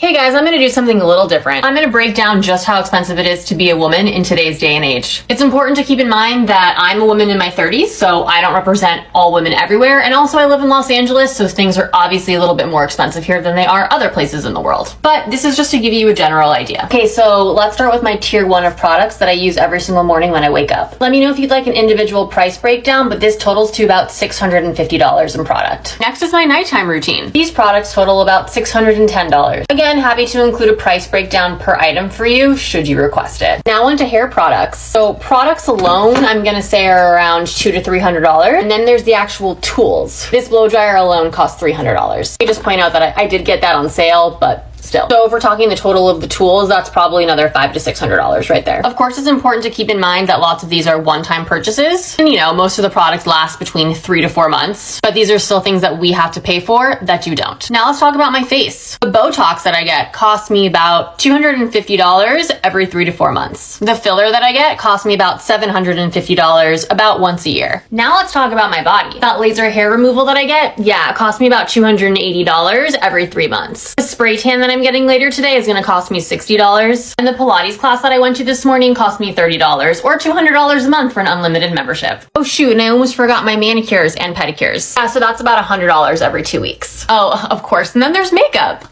Hey guys, I'm gonna do something a little different. I'm gonna break down just how expensive it is to be a woman in today's day and age. It's important to keep in mind that I'm a woman in my 30s, so I don't represent all women everywhere, and also I live in Los Angeles, so things are obviously a little bit more expensive here than they are other places in the world. But this is just to give you a general idea. Okay, so let's start with my tier 1 of products that I use every single morning when I wake up. Let me know if you'd like an individual price breakdown, but this totals to about $650 in product. Next is my nighttime routine. These products total about $610. Again, happy to include a price breakdown per item for you should you request it. Now onto hair products. So products alone, I'm gonna say are around $200 to $300, and then there's the actual tools. This blow dryer alone costs $300. I just point out that I did get that on sale, but still. So if we're talking the total of the tools, that's probably another $500 to $600 right there. Of course, it's important to keep in mind that lots of these are one-time purchases. And most of the products last between 3 to 4 months, but these are still things that we have to pay for that you don't. Now let's talk about my face. The Botox that I get costs me about $250 every 3 to 4 months. The filler that I get costs me about $750 about once a year. Now let's talk about my body. That laser hair removal that I get, it costs me about $280 every 3 months. The spray tan that I'm getting later today is going to cost me $60, and the Pilates class that I went to this morning cost me $30 or $200 a month for an unlimited membership. Oh shoot, and I almost forgot my manicures and pedicures. So that's about $100 every 2 weeks. Oh, of course, and then there's makeup.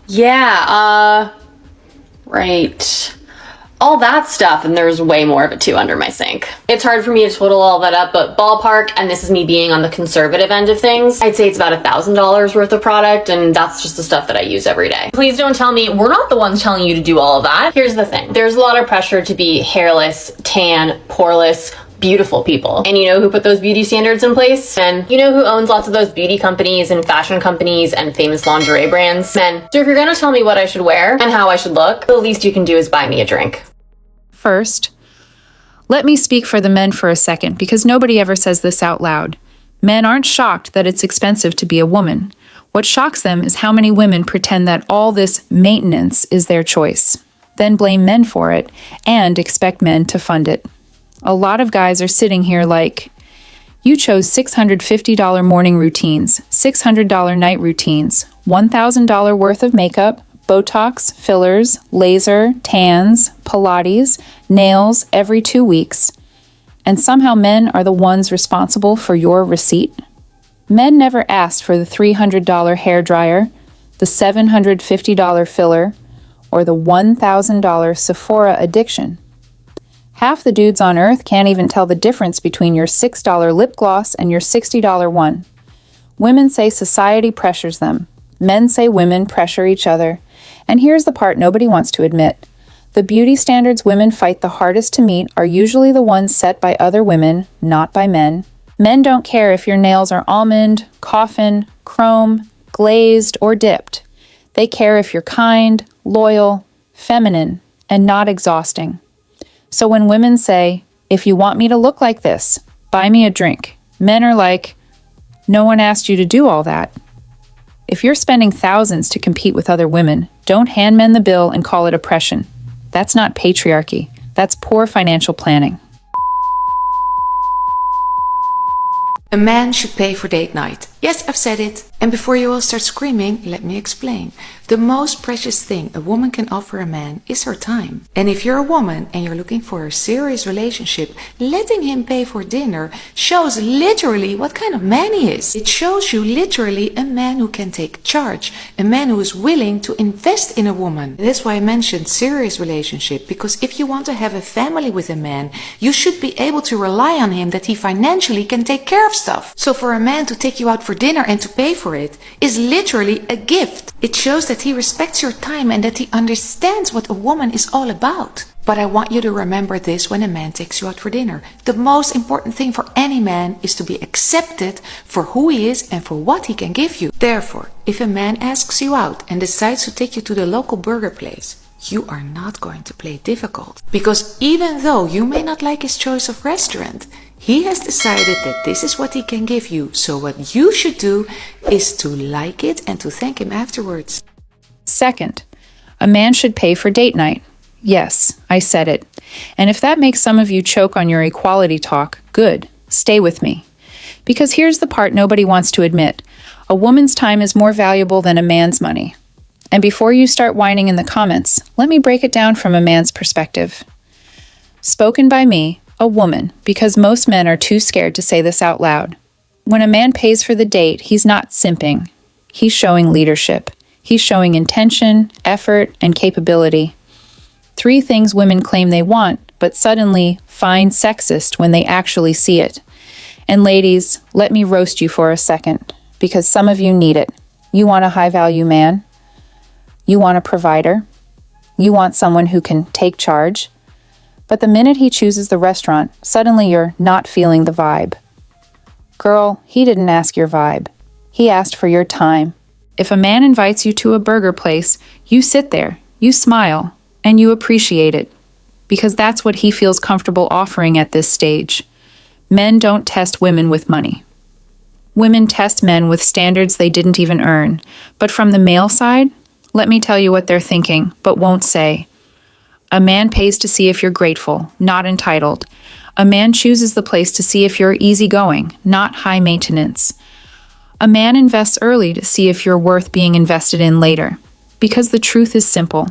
Right. All that stuff, and there's way more of it too under my sink. It's hard for me to total all that up, but ballpark, and this is me being on the conservative end of things, I'd say it's about $1,000 worth of product, and that's just the stuff that I use every day. Please don't tell me we're not the ones telling you to do all of that. Here's the thing. There's a lot of pressure to be hairless, tan, poreless, beautiful people. And you know who put those beauty standards in place? And you know who owns lots of those beauty companies and fashion companies and famous lingerie brands? Men. So if you're gonna tell me what I should wear and how I should look, the least you can do is buy me a drink. First, let me speak for the men for a second, because nobody ever says this out loud. Men aren't shocked that it's expensive to be a woman. What shocks them is how many women pretend that all this maintenance is their choice, then blame men for it, and expect men to fund it. A lot of guys are sitting here like, you chose $650 morning routines, $600 night routines, $1,000 worth of makeup, Botox, fillers, laser, tans, Pilates, nails every 2 weeks, and somehow men are the ones responsible for your receipt? Men never asked for the $300 hair dryer, the $750 filler, or the $1,000 Sephora addiction. Half the dudes on earth can't even tell the difference between your $6 lip gloss and your $60 one. Women say society pressures them. Men say women pressure each other. And here's the part nobody wants to admit. The beauty standards women fight the hardest to meet are usually the ones set by other women, not by men. Men don't care if your nails are almond, coffin, chrome, glazed, or dipped. They care if you're kind, loyal, feminine, and not exhausting. So when women say, if you want me to look like this, buy me a drink, men are like, no one asked you to do all that. If you're spending thousands to compete with other women, don't hand men the bill and call it oppression. That's not patriarchy. That's poor financial planning. A man should pay for date night. Yes, I've said it. And before you all start screaming, let me explain. The most precious thing a woman can offer a man is her time. And if you're a woman and you're looking for a serious relationship, letting him pay for dinner shows literally what kind of man he is. It shows you literally a man who can take charge, a man who is willing to invest in a woman. That's why I mentioned serious relationship, because if you want to have a family with a man, you should be able to rely on him that he financially can take care of stuff. So for a man to take you out for dinner and to pay for it is literally a gift. It shows that he respects your time and that he understands what a woman is all about. But I want you to remember this when a man takes you out for dinner. The most important thing for any man is to be accepted for who he is and for what he can give you. Therefore, if a man asks you out and decides to take you to the local burger place, you are not going to play difficult. Because even though you may not like his choice of restaurant, he has decided that this is what he can give you. So what you should do is to like it and to thank him afterwards. Second, a man should pay for date night. Yes, I said it. And if that makes some of you choke on your equality talk, good. Stay with me. Because here's the part nobody wants to admit. A woman's time is more valuable than a man's money. And before you start whining in the comments, let me break it down from a man's perspective. Spoken by me, a woman, because most men are too scared to say this out loud. When a man pays for the date, he's not simping. He's showing leadership. He's showing intention, effort, and capability. 3 things women claim they want, but suddenly find sexist when they actually see it. And ladies, let me roast you for a second, because some of you need it. You want a high-value man. You want a provider. You want someone who can take charge. But the minute he chooses the restaurant, suddenly you're not feeling the vibe. Girl, he didn't ask your vibe. He asked for your time. If a man invites you to a burger place, you sit there, you smile, and you appreciate it, because that's what he feels comfortable offering at this stage. Men don't test women with money. Women test men with standards they didn't even earn. But from the male side, let me tell you what they're thinking, but won't say. A man pays to see if you're grateful, not entitled. A man chooses the place to see if you're easygoing, not high maintenance. A man invests early to see if you're worth being invested in later. Because the truth is simple.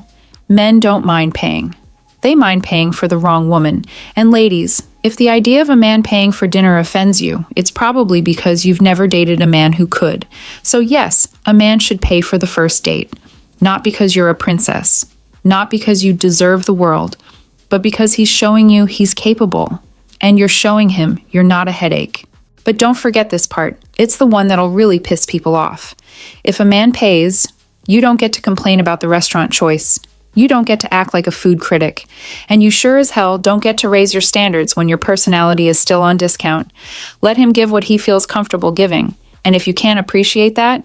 Men don't mind paying. They mind paying for the wrong woman. And ladies, if the idea of a man paying for dinner offends you, it's probably because you've never dated a man who could. So yes, a man should pay for the first date. Not because you're a princess. Not because you deserve the world. But because he's showing you he's capable. And you're showing him you're not a headache. But don't forget this part. It's the one that'll really piss people off. If a man pays, you don't get to complain about the restaurant choice. You don't get to act like a food critic. And you sure as hell don't get to raise your standards when your personality is still on discount. Let him give what he feels comfortable giving. And if you can't appreciate that,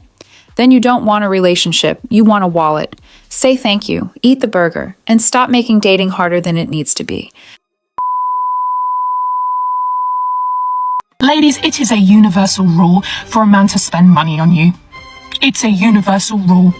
then you don't want a relationship. You want a wallet. Say thank you, eat the burger, and stop making dating harder than it needs to be. Ladies, it is a universal rule for a man to spend money on you. It's a universal rule.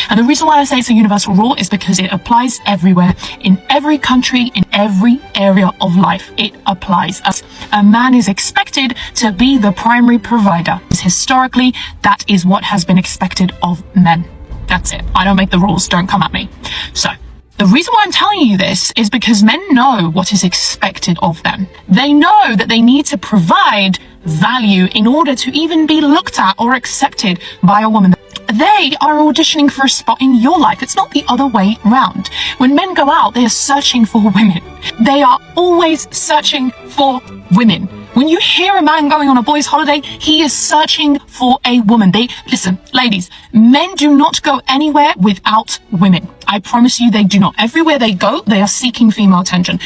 And the reason why I say it's a universal rule is because it applies everywhere, in every country, in every area of life. It applies. A man is expected to be the primary provider. Historically, that is what has been expected of men. That's it. I don't make the rules. Don't come at me. So, the reason why I'm telling you this is because men know what is expected of them. They know that they need to provide value in order to even be looked at or accepted by a woman. They are auditioning for a spot in your life. It's not the other way around. When men go out, they are searching for women. They are always searching for women. When you hear a man going on a boys' holiday, he is searching for a woman. Listen, ladies, men do not go anywhere without women. I promise you they do not. Everywhere they go, they are seeking female attention.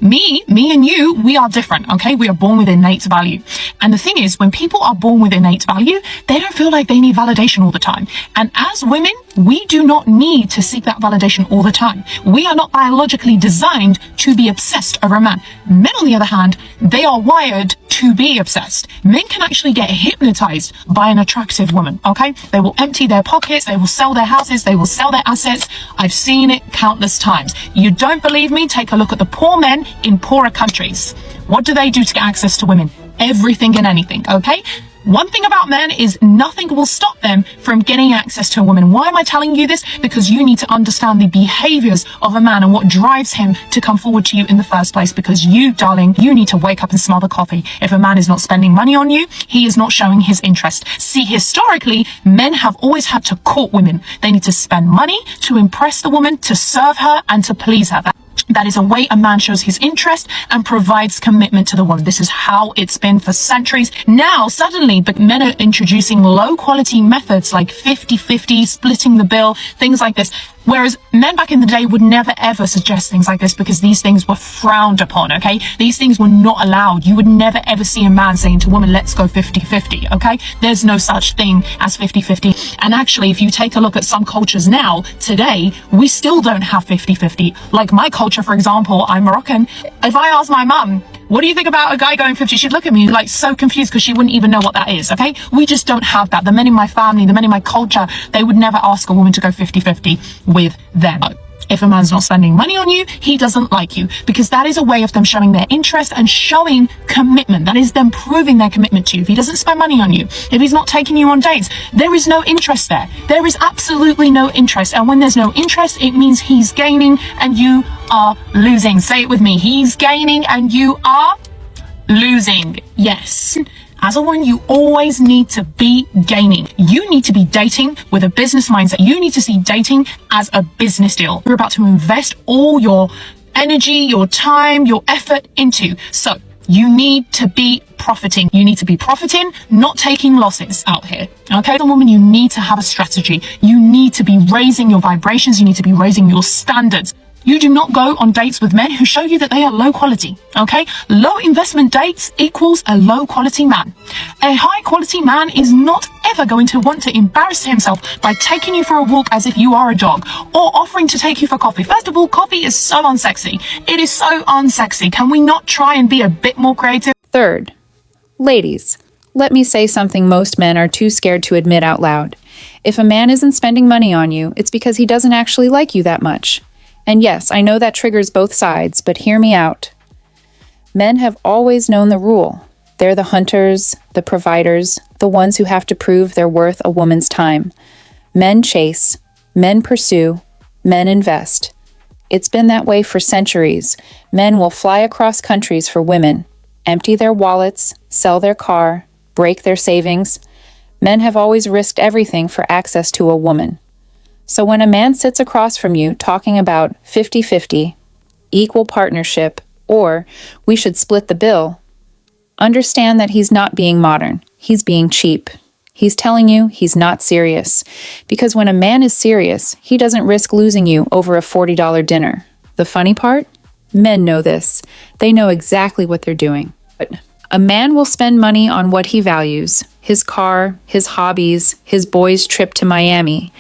Me and you, we are different, okay? We are born with innate value. And the thing is, when people are born with innate value, they don't feel like they need validation all the time. And as women, we do not need to seek that validation all the time. We are not biologically designed to be obsessed over a man. Men, on the other hand, they are wired to be obsessed. Men can actually get hypnotized by an attractive woman, okay? They will empty their pockets, they will sell their houses, they will sell their assets. I've seen it countless times. You don't believe me? Take a look at the poor men in poorer countries. What do they do to get access to women? Everything and anything, okay? One thing about men is nothing will stop them from getting access to a woman. Why am I telling you this? Because you need to understand the behaviors of a man and what drives him to come forward to you in the first place. Because you, darling, you need to wake up and smell the coffee. If a man is not spending money on you, he is not showing his interest. See, historically, men have always had to court women. They need to spend money to impress the woman, to serve her, and to please her. That is a way a man shows his interest and provides commitment to the woman. This is how it's been for centuries. Now, suddenly, but men are introducing low quality methods like 50-50, splitting the bill, things like this. Whereas men back in the day would never ever suggest things like this because these things were frowned upon, okay? These things were not allowed. You would never ever see a man saying to a woman, let's go 50-50, okay? There's no such thing as 50-50. And actually, if you take a look at some cultures now, today, we still don't have 50-50. Like my culture, for example, I'm Moroccan. If I ask my mum, what do you think about a guy going 50? She'd look at me like so confused because she wouldn't even know what that is, okay? We just don't have that. The men in my family, the men in my culture, they would never ask a woman to go 50-50 with them. If a man's not spending money on you, he doesn't like you, because that is a way of them showing their interest and showing commitment. That is them proving their commitment to you. If he doesn't spend money on you, if he's not taking you on dates, there is no interest there. There is absolutely no interest. And when there's no interest, it means he's gaining and you are losing. Say it with me. He's gaining and you are losing. Yes. As a woman, you always need to be gaining. You need to be dating with a business mindset. You need to see dating as a business deal. You're about to invest all your energy, your time, your effort into. So you need to be profiting. You need to be profiting, not taking losses out here. Okay, the woman, you need to have a strategy. You need to be raising your vibrations. You need to be raising your standards. You do not go on dates with men who show you that they are low quality, okay? Low investment dates equals a low quality man. A high quality man is not ever going to want to embarrass himself by taking you for a walk as if you are a dog or offering to take you for coffee. First of all, coffee is so unsexy. It is so unsexy. Can we not try and be a bit more creative? Third, ladies, let me say something most men are too scared to admit out loud. If a man isn't spending money on you, it's because he doesn't actually like you that much. And yes, I know that triggers both sides, but hear me out. Men have always known the rule. They're the hunters, the providers, the ones who have to prove they're worth a woman's time. Men chase, men pursue, men invest. It's been that way for centuries. Men will fly across countries for women, empty their wallets, sell their car, break their savings. Men have always risked everything for access to a woman. So when a man sits across from you talking about 50-50, equal partnership, or we should split the bill, understand that he's not being modern. He's being cheap. He's telling you he's not serious. Because when a man is serious, he doesn't risk losing you over a $40 dinner. The funny part? Men know this. They know exactly what they're doing. But a man will spend money on what he values, his car, his hobbies, his boys' trip to Miami.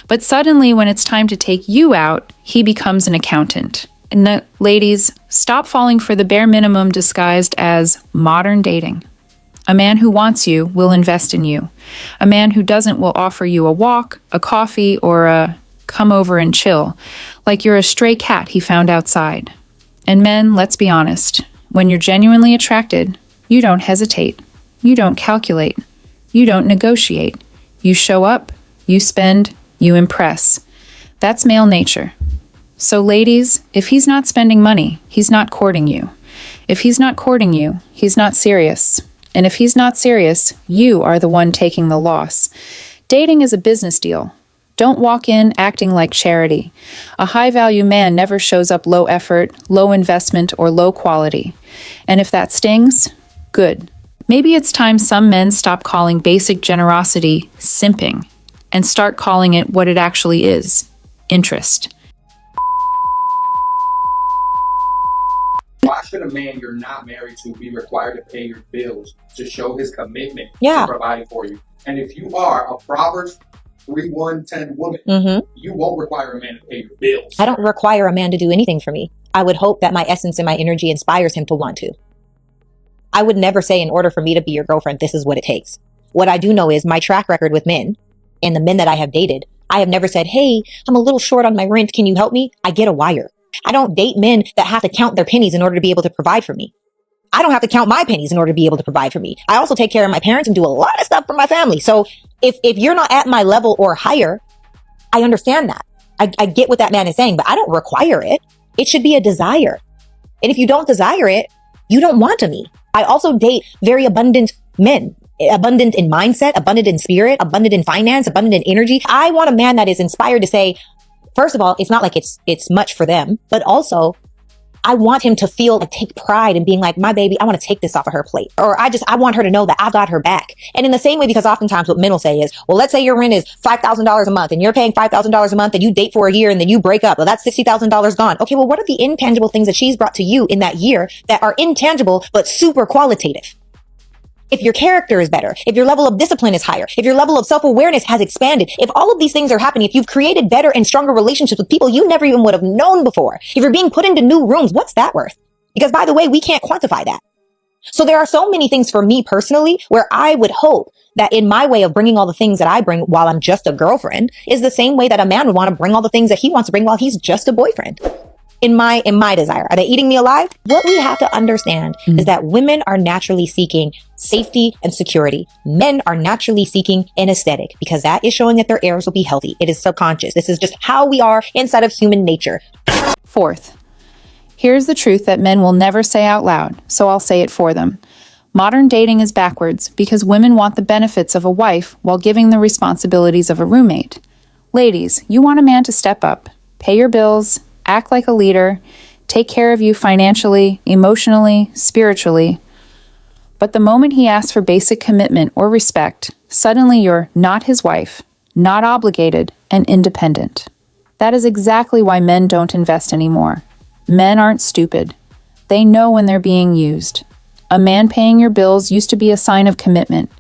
But suddenly, when it's time to take you out, he becomes an accountant. And ladies, stop falling for the bare minimum disguised as modern dating. A man who wants you will invest in you. A man who doesn't will offer you a walk, a coffee, or a come over and chill, like you're a stray cat he found outside. And men, let's be honest, when you're genuinely attracted, you don't hesitate. You don't calculate. You don't negotiate. You show up, you spend, you impress. That's male nature. So ladies, if he's not spending money, he's not courting you. If he's not courting you, he's not serious. And if he's not serious, you are the one taking the loss. Dating is a business deal. Don't walk in acting like charity. A high-value man never shows up low effort, low investment, or low quality. And if that stings, good. Maybe it's time some men stop calling basic generosity simping and start calling it what it actually is, interest. Why should a man you're not married to be required to pay your bills to show his commitment Yeah. to providing for you? And if you are a Proverbs 3:1-10 woman, you won't require a man to pay your bills. I don't require a man to do anything for me. I would hope that my essence and my energy inspires him to want to. I would never say in order for me to be your girlfriend, this is what it takes. What I do know is my track record with men and the men that I have dated, I have never said, hey, I'm a little short on my rent. Can you help me? I get a wire. I don't date men that have to count their pennies in order to be able to provide for me. I don't have to count my pennies in order to be able to provide for me. I also take care of my parents and do a lot of stuff for my family. So if you're not at my level or higher, I understand that. I get what that man is saying, but I don't require it. It should be a desire. And if you don't desire it, you don't want to me. I also date very abundant men, abundant in mindset, abundant in spirit, abundant in finance, abundant in energy. I want a man that is inspired to say, first of all, it's not like it's much for them, but also I want him to feel like take pride in being like, my baby, I want to take this off of her plate. Or I want her to know that I've got her back. And in the same way, because oftentimes what men will say is, well, let's say your rent is $5,000 a month and you're paying $5,000 a month and you date for a year and then you break up. Well, that's $60,000 gone. Okay, well, what are the intangible things that she's brought to you in that year that are intangible but super qualitative? If your character is better, if your level of discipline is higher, if your level of self-awareness has expanded, if all of these things are happening, if you've created better and stronger relationships with people you never even would have known before, if you're being put into new rooms, what's that worth? Because by the way, we can't quantify that. So there are so many things for me personally where I would hope That in my way of bringing all the things that I bring while I'm just a girlfriend is the same way that a man would want to bring all the things that he wants to bring while he's just a boyfriend. In my desire. Are they eating me alive? What we have to understand is that women are naturally seeking safety and security. Men are naturally seeking an aesthetic because that is showing that their heirs will be healthy. It is subconscious. This is just how we are inside of human nature. Fourth, here's the truth that men will never say out loud, so I'll say it for them. Modern dating is backwards because women want the benefits of a wife while giving the responsibilities of a roommate. Ladies, you want a man to step up, pay your bills, act like a leader, take care of you financially, emotionally, spiritually. But the moment he asks for basic commitment or respect, suddenly you're not his wife, not obligated, and independent. That is exactly why men don't invest anymore. Men aren't stupid. They know when they're being used. A man paying your bills used to be a sign of commitment.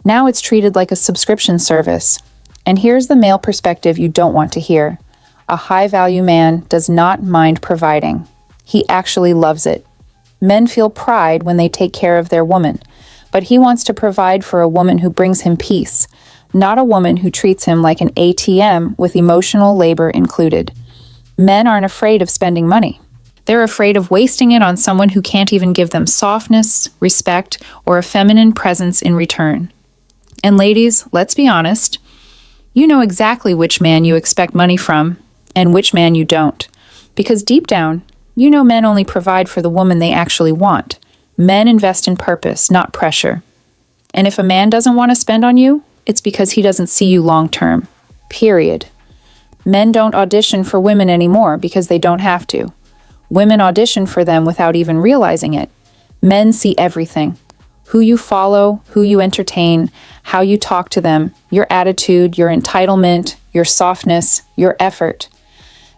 Now it's treated like a subscription service. And here's the male perspective you don't want to hear. A high-value man does not mind providing. He actually loves it. Men feel pride when they take care of their woman, but he wants to provide for a woman who brings him peace, not a woman who treats him like an ATM with emotional labor included. Men aren't afraid of spending money. They're afraid of wasting it on someone who can't even give them softness, respect, or a feminine presence in return. And ladies, let's be honest. You know exactly which man you expect money from and which man you don't. Because deep down, you know men only provide for the woman they actually want. Men invest in purpose, not pressure. And if a man doesn't want to spend on you, it's because he doesn't see you long term. Period. Men don't audition for women anymore because they don't have to. Women audition for them without even realizing it. Men see everything. Who you follow, who you entertain, how you talk to them, your attitude, your entitlement, your softness, your effort.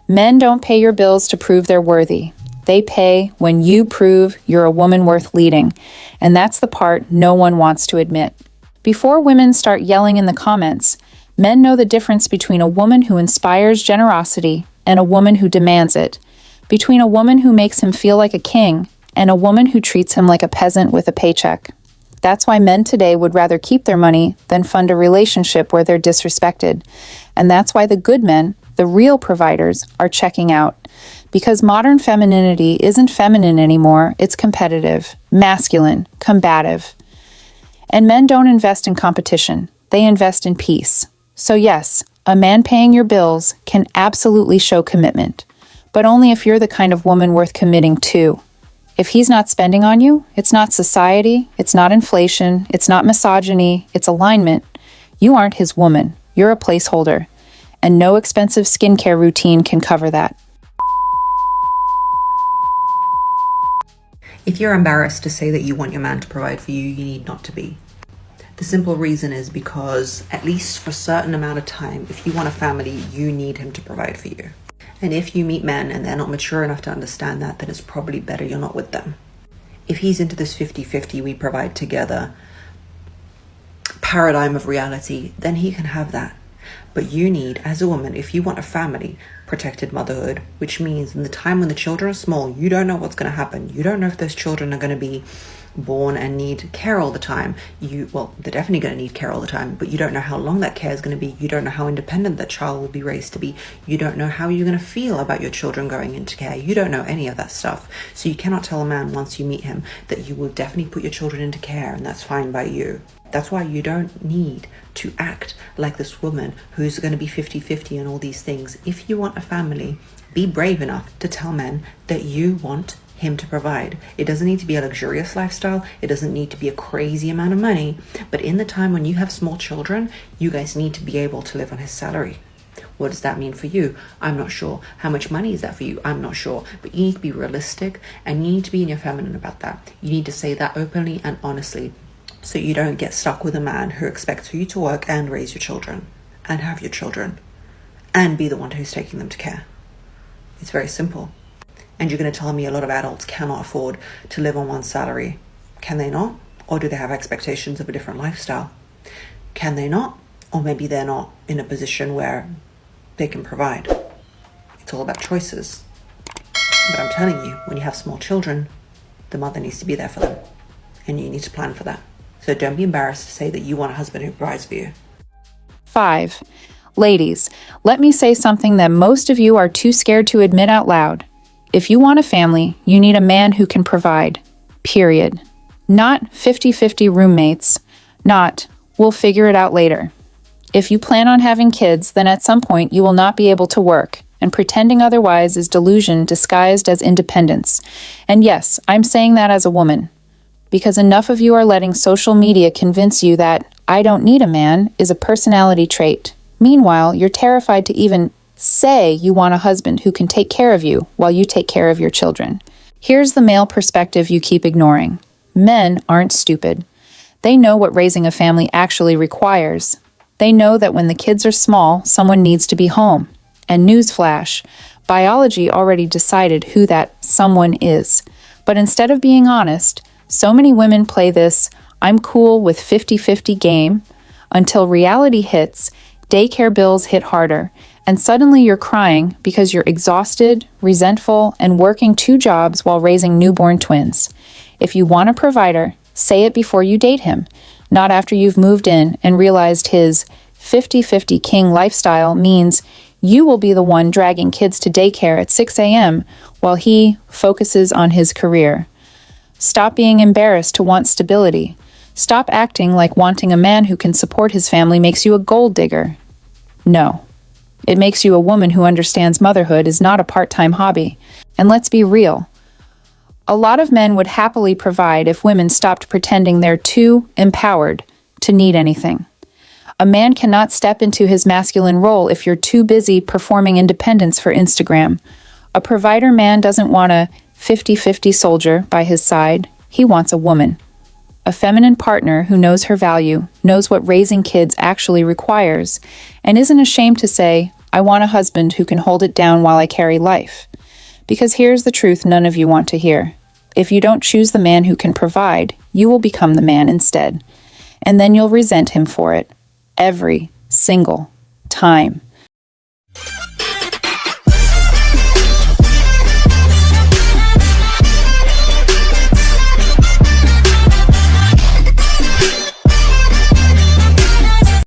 Men don't pay your bills to prove they're worthy. They pay when you prove you're a woman worth leading, and that's the part no one wants to admit. Before women start yelling in the comments, men know the difference between a woman who inspires generosity and a woman who demands it, between a woman who makes him feel like a king and a woman who treats him like a peasant with a paycheck. That's why men today would rather keep their money than fund a relationship where they're disrespected. And that's why the good men, the real providers, are checking out. Because modern femininity isn't feminine anymore, it's competitive, masculine, combative. And men don't invest in competition, they invest in peace. So yes, a man paying your bills can absolutely show commitment, but only if you're the kind of woman worth committing to. If he's not spending on you, it's not society, it's not inflation, it's not misogyny, it's alignment. You aren't his woman, you're a placeholder. And no expensive skincare routine can cover that. If you're embarrassed to say that you want your man to provide for you, you need not to be. The simple reason is because, at least for a certain amount of time, if you want a family, you need him to provide for you. And if you meet men and they're not mature enough to understand that, then it's probably better you're not with them. If he's into this 50-50 we provide together paradigm of reality, then he can have that. But you need, as a woman, if you want a family, protected motherhood, which means in the time when the children are small, you don't know what's going to happen. You don't know if those children are going to be born and need care all the time. They're definitely going to need care all the time, but you don't know how long that care is going to be. You don't know how independent that child will be raised to be. You don't know how you're going to feel about your children going into care. You don't know any of that stuff. So you cannot tell a man once you meet him that you will definitely put your children into care and that's fine by you. That's why you don't need to act like this woman who's going to be 50-50 and all these things. If you want a family, be brave enough to tell men that you want him to provide. It doesn't need to be a luxurious lifestyle. It doesn't need to be a crazy amount of money. But in the time when you have small children, you guys need to be able to live on his salary. What does that mean for you? I'm not sure. How much money is that for you? I'm not sure. But you need to be realistic and you need to be in your feminine about that. You need to say that openly and honestly so you don't get stuck with a man who expects you to work and raise your children and have your children and be the one who's taking them to care. It's very simple. And you're going to tell me a lot of adults cannot afford to live on one salary. Can they not? Or do they have expectations of a different lifestyle? Can they not? Or maybe they're not in a position where they can provide. It's all about choices. But I'm telling you, when you have small children, the mother needs to be there for them. And you need to plan for that. So don't be embarrassed to say that you want a husband who provides for you. 5. Ladies, let me say something that most of you are too scared to admit out loud. If you want a family, you need a man who can provide. Period. Not 50-50 roommates. Not, we'll figure it out later. If you plan on having kids, then at some point you will not be able to work, and pretending otherwise is delusion disguised as independence. And yes, I'm saying that as a woman, because enough of you are letting social media convince you that I don't need a man is a personality trait. Meanwhile, you're terrified to even say you want a husband who can take care of you while you take care of your children. Here's the male perspective you keep ignoring. Men aren't stupid. They know what raising a family actually requires. They know that when the kids are small, someone needs to be home. And newsflash, biology already decided who that someone is. But instead of being honest, so many women play this I'm cool with 50-50 game until reality hits, daycare bills hit harder, and suddenly you're crying because you're exhausted, resentful, and working 2 jobs while raising newborn twins. If you want a provider, say it before you date him, not after you've moved in and realized his 50-50 king lifestyle means you will be the one dragging kids to daycare at 6 a.m. while he focuses on his career. Stop being embarrassed to want stability. Stop acting like wanting a man who can support his family makes you a gold digger. No. It makes you a woman who understands motherhood is not a part-time hobby. And let's be real. A lot of men would happily provide if women stopped pretending they're too empowered to need anything. A man cannot step into his masculine role if you're too busy performing independence for Instagram. A provider man doesn't want a 50-50 soldier by his side. He wants a woman. A feminine partner who knows her value, knows what raising kids actually requires, and isn't ashamed to say, I want a husband who can hold it down while I carry life. Because here's the truth none of you want to hear. If you don't choose the man who can provide, you will become the man instead. And then you'll resent him for it. Every single time.